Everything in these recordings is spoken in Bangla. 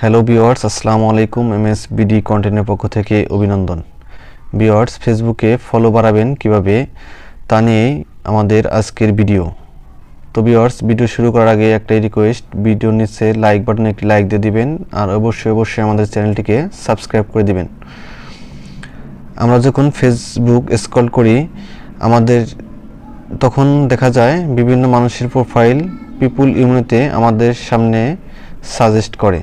হ্যালো ভিউয়ার্স, আসসালামু আলাইকুম। এমএস বিডি কন্টেন্টের পক্ষ থেকে অভিনন্দন। ভিউয়ার্স, ফেসবুকে ফলো বাড়াবেন কিভাবে তা নিয়েই আমাদের আজকের ভিডিও। তো ভিউয়ার্স, ভিডিও শুরু করার আগে একটাই রিকোয়েস্ট, ভিডিওর নিচে লাইক বাটনে একটি লাইক দিয়ে দিবেন আর অবশ্যই আমাদের চ্যানেলটিকে সাবস্ক্রাইব করে দিবেন। আমরা যখন ফেসবুক স্ক্রল করি আমাদের তখন দেখা যায় বিভিন্ন মানুষের প্রোফাইল পিপুল ইউনিতে আমাদের সামনে সাজেস্ট করে।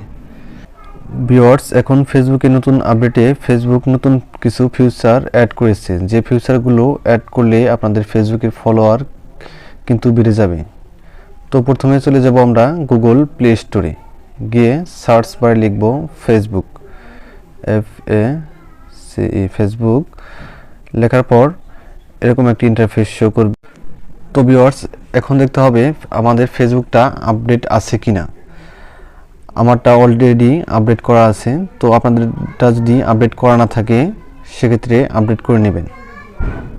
ভিউয়ার্স, এখন ফেসবুকে নতুন আপডেটে ফেসবুক নতুন কিছু ফিচার অ্যাড করেছে, যে ফিচারগুলো অ্যাড করলে আপনাদের ফেসবুকের ফলোয়ার কিন্তু বেড়ে যাবে। তো প্রথমে চলে যাব আমরা গুগল প্লে স্টোরে, গিয়ে সার্চ বারে লিখব ফেসবুক, ফেসবুক লেখার পর এরকম একটি ইন্টারফেস শো করবে। তো ভিউয়ার্স, এখন দেখতে হবে আমাদের ফেসবুকটা আপডেট আছে কিনা। আমারটা অলরেডি আপডেট করা আছে, তো আপনাদেরটা যদি আপডেট করা না থাকে সেক্ষেত্রে আপডেট করে নেবেন,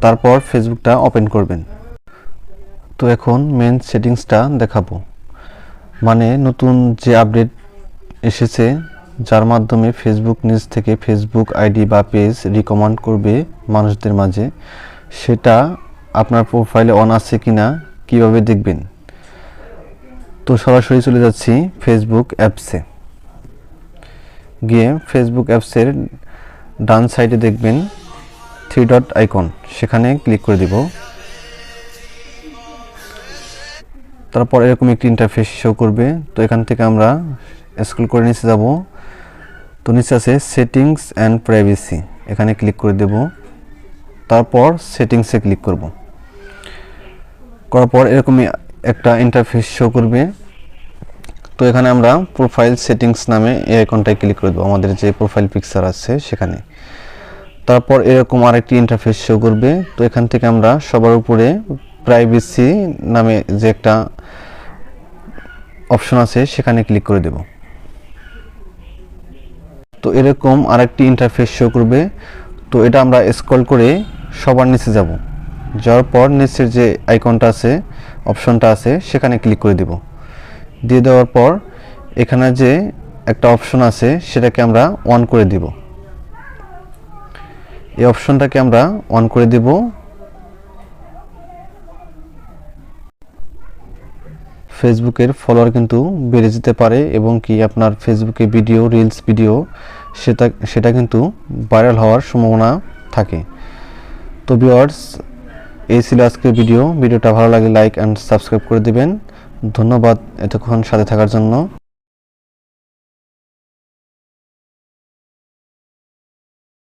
তারপর ফেসবুকটা ওপেন করবেন। তো এখন মেন সেটিংসটা দেখাবো, মানে নতুন যে আপডেট এসেছে যার মাধ্যমে ফেসবুক নিজ থেকে ফেসবুক আইডি বা পেজ রিকমেন্ড করবে মানুষদের মাঝে, সেটা আপনার প্রোফাইলে অন আছে কিনা কিভাবে দেখবেন। তো সরাসরি চলে যাচ্ছি ফেসবুক অ্যাপসে, গিয়ে ফেসবুক অ্যাপসের ডান সাইডে দেখবেন 3 ডট আইকন, সেখানে ক্লিক করে দিব। তারপর এরকম একটি ইন্টারফেস শো করবে। তো এখান থেকে আমরা স্ক্রল করে নিচে যাব। তো নিচে আছে সেটিংস অ্যান্ড প্রাইভেসি, এখানে ক্লিক করে দেব। তারপর সেটিংসে ক্লিক করব। করার পর এরকমই একটা ইন্টারফেস শো করবে। তো এখানে আমরা প্রোফাইল সেটিংস নামে এই আইকনটায় ক্লিক করে দেবো, আমাদের যে প্রোফাইল পিকচার আছে সেখানে। তারপর এরকম আরেকটি ইন্টারফেস শো করবে। তো এখান থেকে আমরা সবার উপরে প্রাইভেসি নামে যে একটা অপশন আছে সেখানে ক্লিক করে দেব। তো এরকম আরেকটি ইন্টারফেস শো করবে। তো এটা আমরা স্ক্রল করে সবার নিচে যাব, যাওয়ার পর নিচের যে আইকনটা আছে, অপশনটা আছে, সেখানে ক্লিক করে দেব। দিয়ে দেওয়ার পর এখানে যে একটা অপশন আছে সেটাকে আমরা অন করে দিব, এই অপশনটাকে আমরা অন করে দেব। ফেসবুকের ফলোয়ার কিন্তু বেড়ে যেতে পারে এবং কি আপনার ফেসবুকে ভিডিও, রিলস ভিডিও সেটা কিন্তু ভাইরাল হওয়ার সম্ভাবনা থাকে। তো ভিউয়ার্স, এই ছিল আজকের ভিডিওটা ভালো লাগে লাইক অ্যান্ড সাবস্ক্রাইব করে দিবেন। ধন্যবাদ এতক্ষণ সাথে থাকার জন্য।